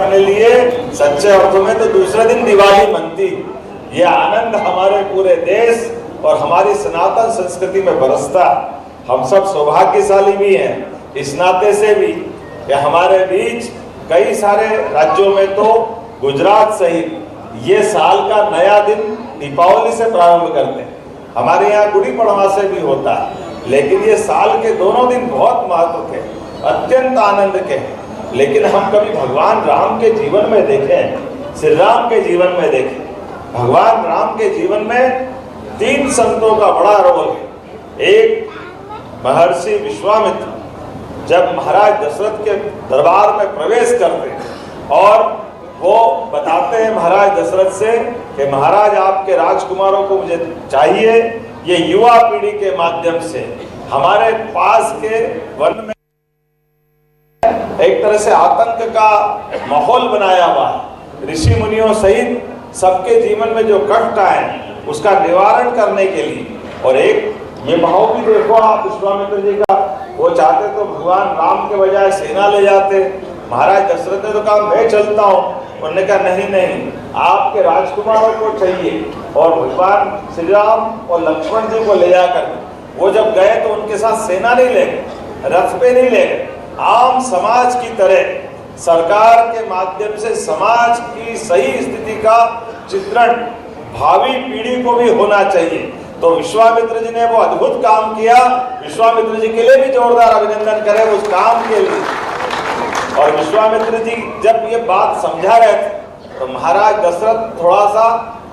अपने लिए सच्चे अर्थों में तो दूसरे दिन दिवाली मनती। ये आनंद हमारे पूरे देश और हमारी सनातन संस्कृति में बरसता। हम सब सौभाग्यशाली भी हैं इस नाते से भी कि हमारे बीच कई सारे राज्यों में तो गुजरात सहित ये साल का नया दिन दीपावली से प्रारंभ करते हैं। हमारे यहाँ गुड़ी पड़वा से भी होता है, लेकिन ये साल के दोनों दिन बहुत महत्व के, अत्यंत आनंद के हैं। लेकिन हम कभी भगवान राम के जीवन में देखें, श्री राम के जीवन में देखें, भगवान राम के जीवन में 3 संतों का बड़ा रोल है। एक महर्षि विश्वामित्र जब महाराज दशरथ के दरबार में प्रवेश करते हैं और वो बताते हैं महाराज दशरथ से कि महाराज आपके राजकुमारों को मुझे चाहिए, ये युवा पीढ़ी के माध्यम से हमारे पास के वन में एक तरह से आतंक का माहौल बनाया हुआ है। ऋषि मुनियों सहित सबके जीवन में जो कष्ट आए उसका निवारण करने के लिए, और एक ये भाव भी देखो आप विश्वामित्र जी का, वो चाहते तो भगवान राम के बजाय सेना ले जाते। महाराज दशरथ ने तो कहा मैं चलता हूँ, उन्होंने कहा नहीं नहीं, आपके राजकुमारों को चाहिए। और भगवान श्री राम और लक्ष्मण जी को ले जाकर वो जब गए तो उनके साथ सेना नहीं ले गए, रथ पे नहीं ले गए, आम समाज की तरह सरकार के माध्यम से समाज की सही स्थिति का चित्रण भावी पीढ़ी को भी होना चाहिए। तो विश्वामित्र जी ने वो अद्भुत काम किया। विश्वामित्र जी के लिए भी जोरदार अभिनंदन करें उस काम के लिए। और विश्वामित्र जी जब ये बात समझा रहे थे तो महाराज दशरथ थोड़ा सा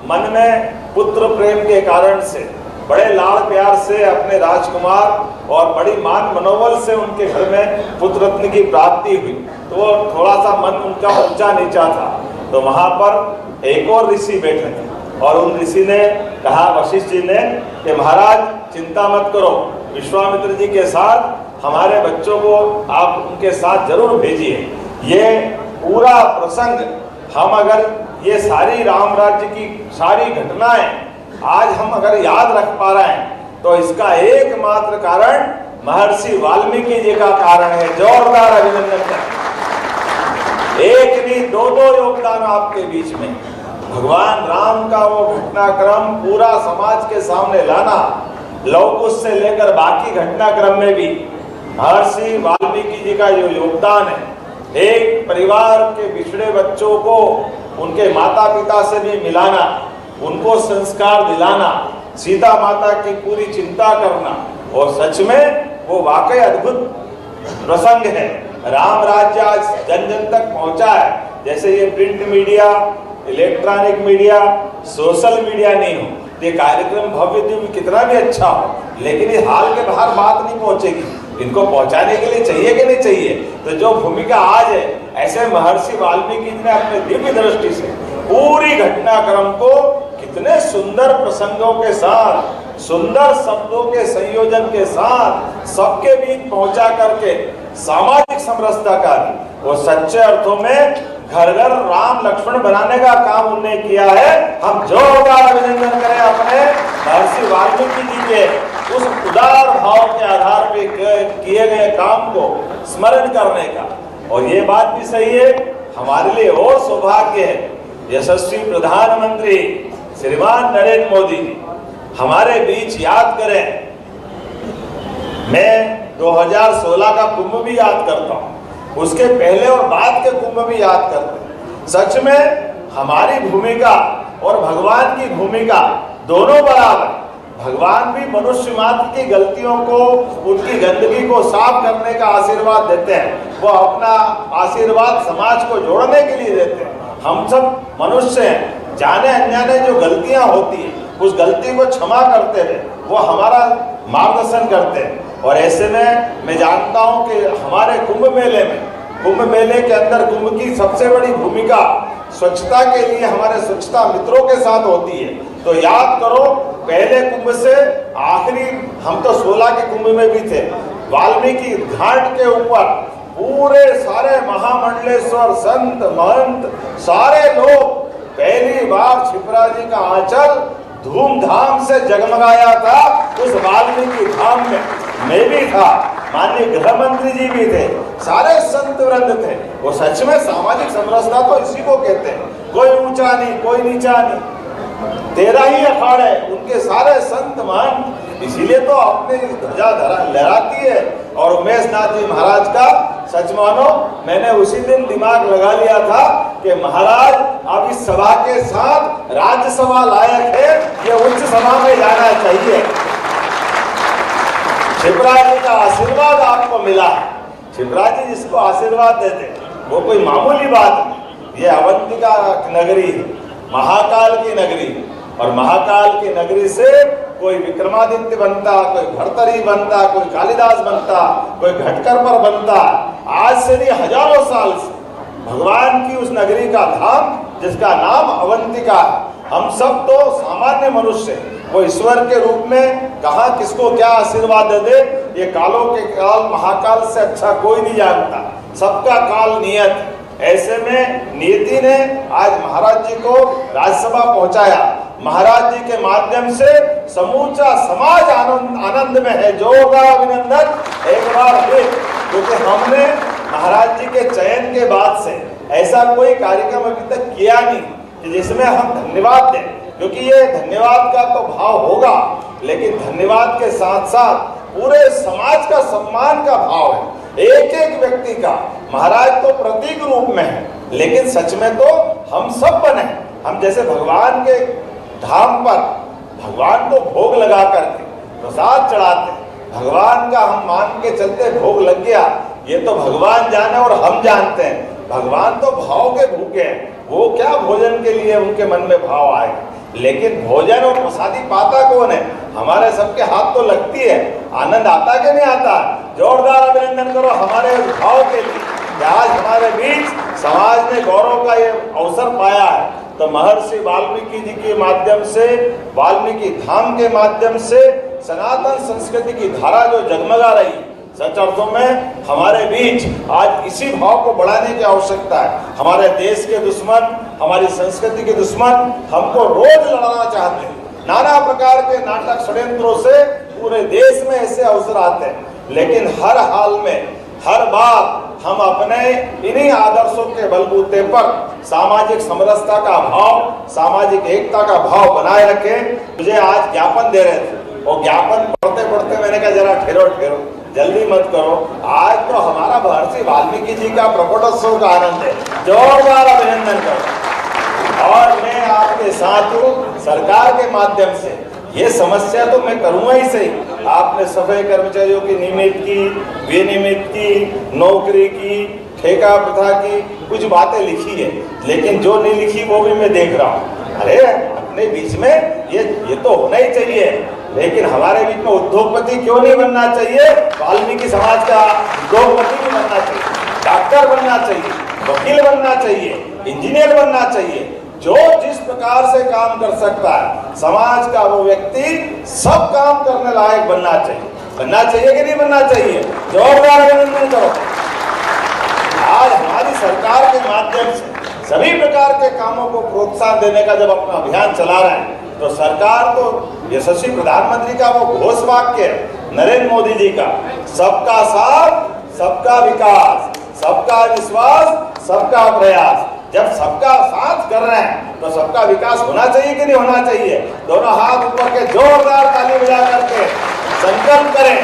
मन में पुत्र प्रेम के कारण से बड़े लाड़ प्यार से अपने राजकुमार और बड़ी मान मनोबल से उनके घर में पुत्र रत्न की प्राप्ति हुई, तो वो थोड़ा सा मन उनका ऊंचा नीचा था। तो वहां पर एक और ऋषि बैठे थे और उन ऋषि ने कहा, वशिष्ठ जी ने, कि महाराज चिंता मत करो, विश्वामित्र जी के साथ हमारे बच्चों को आप उनके साथ जरूर भेजिए। ये पूरा प्रसंग हम अगर ये सारी राम राज्य की सारी घटनाएं आज हम अगर याद रख पा रहे हैं तो इसका एकमात्र कारण महर्षि वाल्मीकि जी का कारण है। जोरदार अभिनंदन करें। एक नहीं 2-2 योगदान आपके बीच में। भगवान राम का वो घटनाक्रम पूरा समाज के सामने लाना, लौकुश से लेकर बाकी घटनाक्रम में भी महर्षि वाल्मीकि जी का जो योगदान है, एक परिवार के बिछड़े बच्चों को उनके माता पिता से भी मिलाना, उनको संस्कार दिलाना, सीता माता की पूरी चिंता करना, और सच में वो वाकई अद्भुत प्रसंग है। राम राज्य आज जन जन तक पहुंचा है। जैसे ये print media, electronic media, social media नहीं हो, ये कार्यक्रम भव्य दिव्य कितना भी अच्छा हो, लेकिन ये हाल के बाहर बात नहीं पहुंचेगी। इनको पहुंचाने के लिए चाहिए कि नहीं चाहिए? तो जो भूमिका आज है, ऐसे महर्षि वाल्मीकि जी ने अपने दिव्य दृष्टि से पूरी घटनाक्रम को कितने सुंदर प्रसंगों के साथ, सुंदर शब्दों के संयोजन के साथ सबके बीच पहुंचा करके सामाजिक समरसता का वो सच्चे अर्थों में घर घर राम लक्ष्मण बनाने का काम उन्होंने किया है। हम जोरदार अभिनंदन करें अपने महर्षि वाल्मीकि जी के उस उदार भाव के आधार पर किए गए काम को स्मरण करने का। और ये बात भी सही है, हमारे लिए और सौभाग्य है, यशस्वी प्रधानमंत्री श्रीमान नरेंद्र मोदी जी हमारे बीच याद करें। मैं 2016 का कुंभ भी याद करता हूँ, उसके पहले और बाद के कुंभ भी याद करते हैं। सच में हमारी भूमिका और भगवान की भूमिका दोनों बराबर। भगवान भी मनुष्य मात्र की गलतियों को, उनकी गंदगी को साफ करने का आशीर्वाद देते हैं। वो अपना आशीर्वाद समाज को जोड़ने के लिए देते हैं। हम सब मनुष्य हैं, जाने अनजाने जो गलतियां होती हैं उस गलती को क्षमा करते हुए वो हमारा मार्गदर्शन करते हैं। और ऐसे में मैं जानता हूं कि हमारे कुंभ मेले के अंदर कुंभ की सबसे बड़ी भूमिका स्वच्छता के लिए हमारे स्वच्छता मित्रों के साथ होती है। तो याद करो, पहले कुंभ से आखिरी, हम तो 16 के कुंभ में भी थे, वाल्मीकि घाट के ऊपर पूरे सारे महामंडलेश्वर संत महंत सारे लोग पहली बार क्षिप्रा जी का आंचल धूमधाम से जगमगाया था उस वाल्मीकि धाम में। मैं भी था, माननीय गृह मंत्री जी भी थे, सारे संत वृंद थे। वो सच में सामाजिक समरसता तो इसी को कहते हैं। कोई ऊंचा नहीं, कोई नीचा नहीं, तेरा ही अखाड़ा है। उनके सारे संत मान इसीलिए तो अपने ध्वजा लहराती है। और उमेश नाथ जी महाराज का सच मानो मैंने उसी दिन दिमाग लगा लिया था कि महाराज अब इस सभा के साथ राज्यसभा लायक है, ये उच्च सभा में जाना चाहिए। शिवराज जी का आशीर्वाद आपको मिला है। शिवराज जी जिसको आशीर्वाद देते वो कोई मामूली बात नहीं। ये अवंतिका नगरी है, महाकाल की नगरी, और महाकाल की नगरी से कोई विक्रमादित्य बनता, कोई भर्तरी बनता, कोई कालिदास बनता, कोई घटकरपर बनता। आज से नहीं, हजारों साल से भगवान की उस नगरी का धाम जिसका नाम अवंतिका है। हम सब तो सामान्य मनुष्य, वो ईश्वर के रूप में कहाँ किसको क्या आशीर्वाद दे दे, ये कालों के काल महाकाल से अच्छा कोई नहीं जानता। सबका काल नियत। ऐसे में नियति ने आज महाराज जी को राज्यसभा पहुंचाया। महाराज जी के माध्यम से समूचा समाज आनंद में है। जोरदार अभिनंदन एक बार फिर, क्योंकि हमने महाराज जी के चयन के बाद से ऐसा कोई कार्यक्रम अभी तक किया नहीं कि जिसमें हम धन्यवाद दें, क्योंकि ये धन्यवाद का तो भाव होगा, लेकिन धन्यवाद के साथ साथ पूरे समाज का सम्मान का भाव है। एक एक व्यक्ति का महाराज तो प्रतीक रूप में है, लेकिन सच में तो हम सब बने। हम जैसे भगवान के धाम पर भगवान को भोग लगा करके प्रसाद चढ़ाते, भगवान का हम मान के चलते भोग लग गया, ये तो भगवान जाने और हम जानते हैं। भगवान तो भाव के भूखे हैं, वो क्या भोजन के लिए उनके मन में भाव आए, लेकिन भोजन और प्रसादी पाता कौन है? हमारे सबके हाथ तो लगती है। आनंद आता कि नहीं आता? जोरदार अभिनंदन करो हमारे भाव के लिए। आज हमारे बीच समाज ने गौरव का ये अवसर पाया है, तो महर्षि वाल्मीकि जी के माध्यम से, वाल्मीकि धाम के माध्यम से सनातन संस्कृति की धारा जो जगमगा रही, सच अर्थों में हमारे बीच आज इसी भाव को बढ़ाने की आवश्यकता है। हमारे देश के दुश्मन, हमारी संस्कृति के दुश्मन हमको रोज लड़ाना चाहते हैं। नाना प्रकार के नाटक षड्यंत्रों से पूरे देश में ऐसे अवसर आते हैं, लेकिन हर हाल में हर बार हम अपने इन्हीं आदर्शों के बलबूते पर सामाजिक समरसता का भाव, सामाजिक एकता का भाव बनाए रखें। मुझे आज ज्ञापन दे रहे थे, और ज्ञापन पढ़ते पढ़ते मैंने कहा जरा ठहरो ठहरो, जल्दी मत करो। आज तो हमारा महर्षि वाल्मीकि जी का प्रकटोत्सव का आनंद है। जोरदार अभिनंदन करो। और मैं आपके साथ हूँ सरकार के माध्यम से। ये समस्या तो मैं करूंगा ही सही। आपने सफाई कर्मचारियों की नियमित की, विनियमित की, नौकरी की, ठेका प्रथा की कुछ बातें लिखी है, लेकिन जो नहीं लिखी वो भी मैं देख रहा हूँ। अरे अपने बीच में ये तो होना ही चाहिए, लेकिन हमारे बीच में उद्योगपति क्यों नहीं बनना चाहिए? वाल्मीकि समाज का उद्योगपति भी बनना चाहिए, डॉक्टर बनना चाहिए, वकील बनना चाहिए, इंजीनियर बनना चाहिए। जो जिस प्रकार से काम कर सकता है, समाज का वो व्यक्ति सब काम करने लायक बनना चाहिए। बनना चाहिए कि नहीं बनना चाहिए? जोरदार अभिनंदन करो। आज हमारी सरकार के माध्यम से सभी प्रकार के कामों को प्रोत्साहन देने का जब अपना अभियान चला रहे हैं, तो सरकार तो यशस्वी प्रधानमंत्री का वो घोष वाक्य है नरेंद्र मोदी जी का, सबका साथ सबका विकास, सबका विश्वास, सबका प्रयास। जब सबका साथ कर रहे हैं तो सबका विकास होना चाहिए कि नहीं होना चाहिए? दोनों हाथ ऊपर के जोरदार ताली बजा करके संकल्प करें।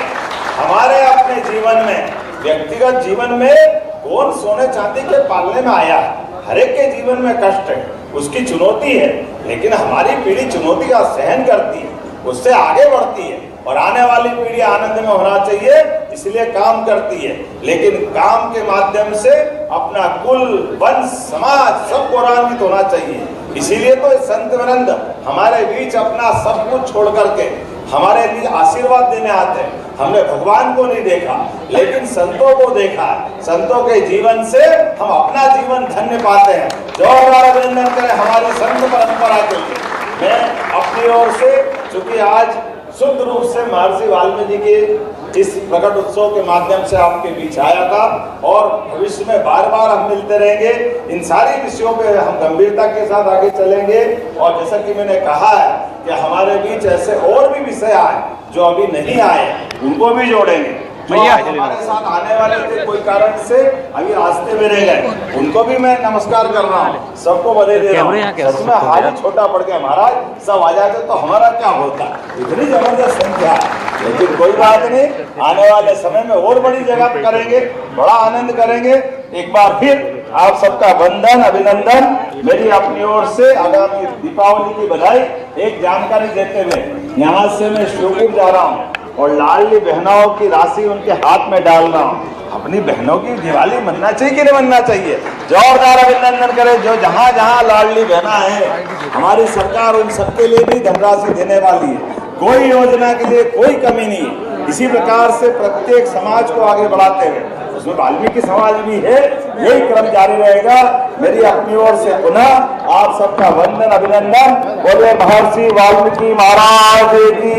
हमारे अपने जीवन में, व्यक्तिगत जीवन में कौन सोने चांदी के पालने में आया है? हर एक के जीवन में कष्ट है, उसकी चुनौती है, लेकिन हमारी पीढ़ी चुनौती का सहन करती है, उससे आगे बढ़ती है, और आने वाली पीढ़ी आनंद में होना चाहिए इसलिए काम करती है। लेकिन काम के माध्यम से अपना कुल, वंश, समाज सब गौरवान्वित होना चाहिए। इसीलिए तो संत वृंद हमारे बीच अपना सब कुछ छोड़ करके हमारे लिए आशीर्वाद देने आते हैं। हमने भगवान को नहीं देखा, लेकिन संतों को देखा है। संतों के जीवन से हम अपना जीवन धन्य पाते हैं। जोरदार अभिनंदन करें हमारी संत परंपरा के लिए। मैं अपनी ओर से, चूंकि आज शुद्ध रूप से महर्षि वाल्मीकि के इस प्रकट उत्सव के माध्यम से आपके बीच आया था, और भविष्य में बार बार हम मिलते रहेंगे। इन सारी विषयों पे हम गंभीरता के साथ आगे चलेंगे, और जैसा कि मैंने कहा है कि हमारे बीच ऐसे और भी विषय आए जो अभी नहीं आए, उनको भी जोड़ेंगे। जो हमारे साथ आने वाले थे कोई कारण से अभी रास्ते में रह गए, उनको भी मैं नमस्कार कर रहा हूँ, सबको बधाई दे रहा हूँ। सच में हाल ही छोटा पड़ गया महाराज, सब आ जाते तो हमारा क्या होता, इतनी जबरदस्त संख्या है। लेकिन कोई बात नहीं, आने वाले समय में और बड़ी जगह करेंगे, बड़ा आनंद करेंगे। एक बार फिर आप सबका वंदन, अभिनंदन। मेरी अपनी ओर से आगामी दीपावली की बधाई। एक जानकारी देते हुए यहाँ से मैं श्योपुर जा रहा हूँ और लाडली बहनों की राशि उनके हाथ में डाल रहा हूँ। अपनी बहनों की दिवाली मनना चाहिए कि नहीं मनना चाहिए? जोरदार अभिनंदन करें। जो जहाँ जहाँ लाडली बहना है, हमारी सरकार उन सबके लिए भी धनराशि देने वाली है। कोई योजना के लिए कोई कमी नहीं है। इसी प्रकार से प्रत्येक समाज को आगे बढ़ाते हुए, उसमें वाल्मीकि समाज भी है, यही क्रम जारी रहेगा। मेरी अपनी ओर से पुनः आप सबका वंदन, अभिनंदन। बोले महर्षि वाल्मीकि महाराज की,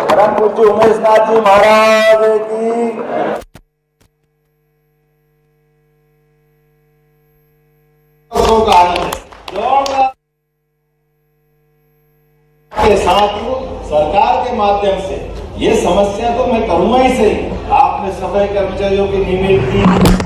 परम पूज्य उमेश नाथ जी महाराज की। के साथ सरकार के माध्यम से ये समस्या तो मैं करूंगा ही सही। आपने सफाई कर्मचारियों की निमित्ती,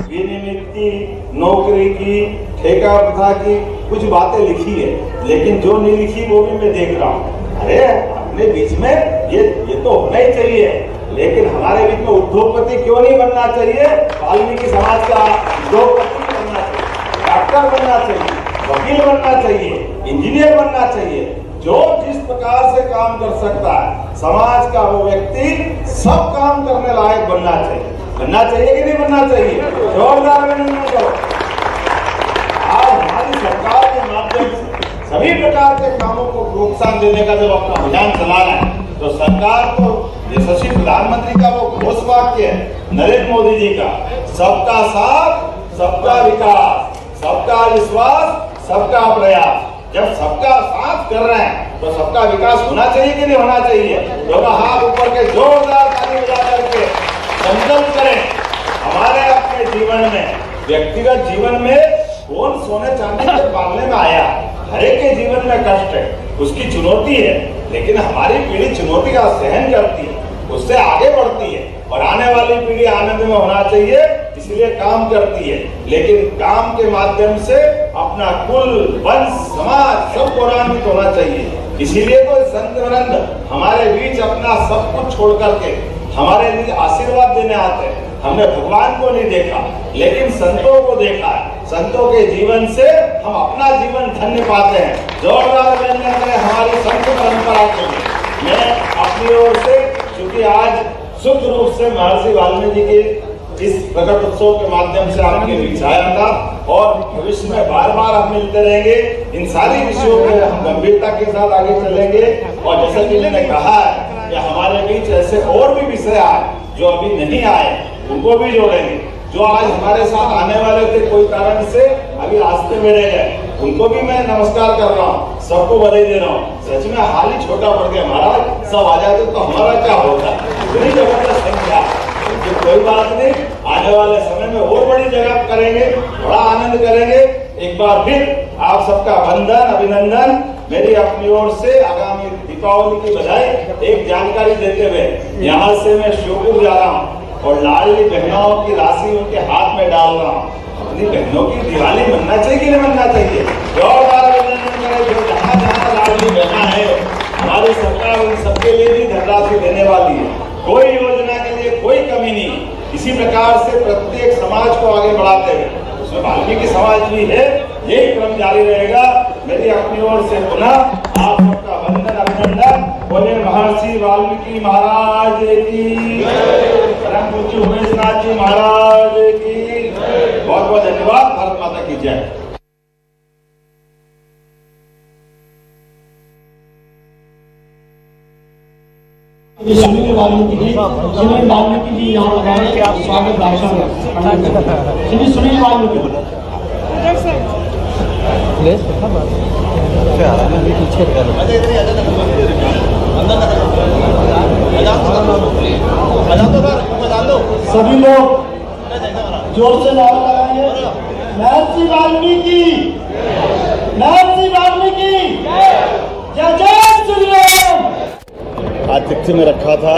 विनिमित्ती, नौकरी की, ठेका प्रथा की कुछ बातें लिखी है, लेकिन जो नहीं लिखी वो भी मैं देख रहा हूँ। अरे अपने बीच में ये तो होना ही चाहिए, लेकिन हमारे बीच में उद्योगपति क्यों नहीं बनना चाहिए? वाल्मीकि समाज का उद्योगपति बनना चाहिए, डॉक्टर बनना चाहिए, वकील बनना चाहिए, इंजीनियर बनना चाहिए। जो जिस प्रकार से काम कर सकता है समाज का वो व्यक्ति सब काम करने लायक बनना चाहिए। बनना चाहिए कि नहीं बनना चाहिए? जोरदार अभिनंदन करो। आज हमारी सरकार के माध्यम से सभी प्रकार के कामों को प्रोत्साहन देने का जब अपना अभियान चलाना है, तो सरकार को यशस्वी प्रधानमंत्री का वो घोष वाक्य है नरेंद्र मोदी जी का, सबका साथ, सबका विकास, सबका विश्वास, सबका प्रयास। जब सबका साथ कर रहे हैं तो सबका विकास होना चाहिए कि नहीं होना चाहिए? दोनों हाथ ऊपर के जोरदार ताली बजा करके संकल्प करें। हमारे अपने जीवन में, व्यक्तिगत जीवन में कौन सोने चांदी के पालने में आया? हर एक के जीवन में कष्ट है, उसकी चुनौती है, लेकिन हमारी पीढ़ी चुनौती का सहन करती है, उससे आगे बढ़ती है और आने वाली पीढ़ी आनंद में होना चाहिए, इसलिए काम करती है। लेकिन काम के माध्यम से अपना कुल, वंश, समाज सब गौरवान्वित होना चाहिए। इसीलिए तो संत वृंद हमारे बीच अपना सब कुछ छोड़ करके हमारे लिए आशीर्वाद देने आते हैं। हमने भगवान को नहीं देखा, लेकिन संतों को देखा है। संतों के जीवन से हम अपना जीवन धन्य पाते हैं। जोरदार अभिनंदन करें हमारी संत परंपरा के लिए। मैं अपनी ओर से, क्योंकि आज शुद्ध रूप से महर्षि वाल्मीकि के इस प्रकट उत्सव के माध्यम से आपके बीच आया था और भविष्य में बार बार हम मिलते रहेंगे। इन सारी विषयों में हम गंभीरता के साथ आगे चलेंगे और जैसा कि मैंने कहा है कि हमारे बीच ऐसे और भी विषय आए जो अभी नहीं आए, उनको भी जोड़ेंगे। जो आज हमारे साथ आने वाले थे कोई कारण से अभी रास्ते में रह गए, उनको भी मैं नमस्कार कर रहा हूँ, सबको बधाई दे रहा हूँ। सच में हाल ही छोटा पड़ गया महाराज, सब आ जाते तो हमारा क्या होता। इतनी जबरदस्त संख्या, कोई बात नहीं, आने वाले समय में और बड़ी जगह करेंगे, बड़ा आनंद करेंगे। एक बार फिर आप सबका वंदन, अभिनंदन। मेरी अपनी ओर से आगामी दीपावली की बधाई। एक जानकारी देते हुए यहाँ से मैं श्योपुर जा रहा हूँ और लाडली बहनों की राशि उनके हाथ में डाल रहा हूँ। अपनी बहनों की दिवाली मनना चाहिए कि नहीं मनना चाहिए? जोरदार अभिनंदन करें। जो जहाँ जहाँ लाडली बहना है, हमारी सरकार उन सबके लिए भी धनराशि देने वाली है। कोई योजना के लिए कोई कमी नहीं। इसी प्रकार से प्रत्येक समाज को आगे बढ़ाते हुए, उसमें वाल्मीकि समाज भी है, यही क्रम जारी रहेगा। मेरी अपनी ओर से पुनः आप सबका वंदन, अभिनंदन। बोले महर्षि वाल्मीकि महाराज की, परम पूज्य उमेश नाथ जी महाराज की। बहुत बहुत धन्यवाद। भारत माता की जय। सुनील वाल्मीकि जी यहाँ लगाए आप स्वागत भाषण श्री सुनील वाल्मीकि सभी लोग जोर से नारा लगाएंगे। महर्षि वाल्मीकि, महर्षि वाल्मीकि, जय जय श्री राम। आज आतिथ्य में रखा था।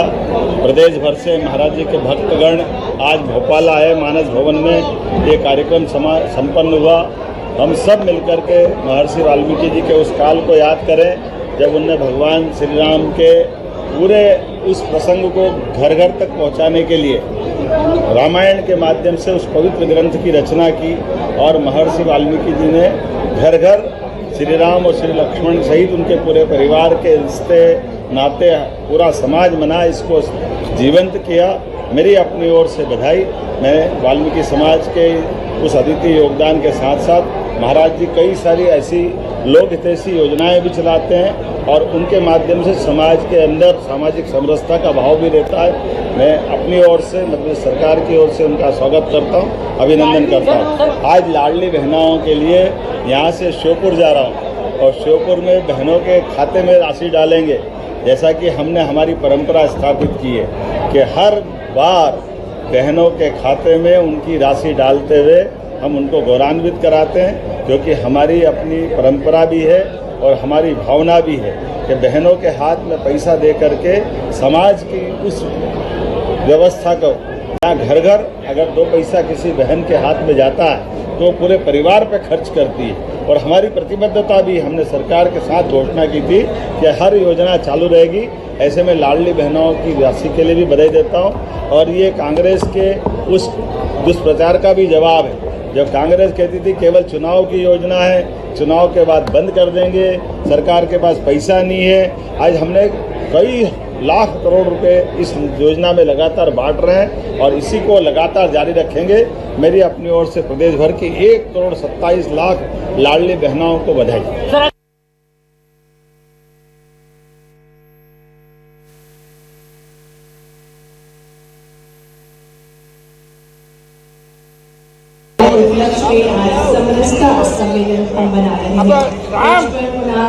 प्रदेश भर से महाराज जी के भक्तगण आज भोपाल आए, मानस भवन में ये कार्यक्रम संपन्न हुआ। हम सब मिलकर के महर्षि वाल्मीकि जी के उस काल को याद करें जब उनने भगवान श्री राम के पूरे उस प्रसंग को घर घर तक पहुंचाने के लिए रामायण के माध्यम से उस पवित्र ग्रंथ की रचना की और महर्षि वाल्मीकि जी ने घर घर श्री राम और श्री लक्ष्मण सहित उनके पूरे परिवार के रिश्ते नाते पूरा समाज मना इसको जीवंत किया। मेरी अपनी ओर से बधाई। मैं वाल्मीकि समाज के उस अद्वितीय योगदान के साथ साथ महाराज जी कई सारी ऐसी लोक हितैषी योजनाएं भी चलाते हैं और उनके माध्यम से समाज के अंदर सामाजिक समरसता का भाव भी रहता है। मैं अपनी ओर से मतलब सरकार की ओर से उनका स्वागत करता हूं, अभिनंदन करता हूं। आज लाडली बहनों के लिए यहाँ से श्योपुर जा रहा हूँ और श्योपुर में बहनों के खाते में राशि डालेंगे, जैसा कि हमने हमारी परंपरा स्थापित की है कि हर बार बहनों के खाते में उनकी राशि डालते हुए हम उनको गौरवान्वित कराते हैं, क्योंकि हमारी अपनी परंपरा भी है और हमारी भावना भी है कि बहनों के हाथ में पैसा दे करके समाज की उस व्यवस्था को यहाँ घर घर अगर 2 पैसा किसी बहन के हाथ में जाता है तो पूरे परिवार पे खर्च करती है। और हमारी प्रतिबद्धता भी हमने सरकार के साथ घोषणा की थी कि हर योजना चालू रहेगी। ऐसे में लाडली बहनों की राशि के लिए भी बधाई देता हूँ और ये कांग्रेस के उस दुष्प्रचार का भी जवाब है। जब कांग्रेस कहती थी केवल चुनाव की योजना है, चुनाव के बाद बंद कर देंगे, सरकार के पास पैसा नहीं है, आज हमने कई लाख करोड़ रुपए इस योजना में लगातार बांट रहे हैं और इसी को लगातार जारी रखेंगे। मेरी अपनी ओर से प्रदेश भर की 1,27,00,000 लाडली बहनों को बधाई। उपलक्ष्य में आज समरसता सम्मेलन हम बना रहे हैं।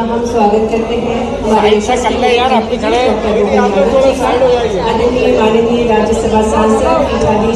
हम स्वागत करते हैं हमारे आदरणीय माननीय राज्यसभा सांसद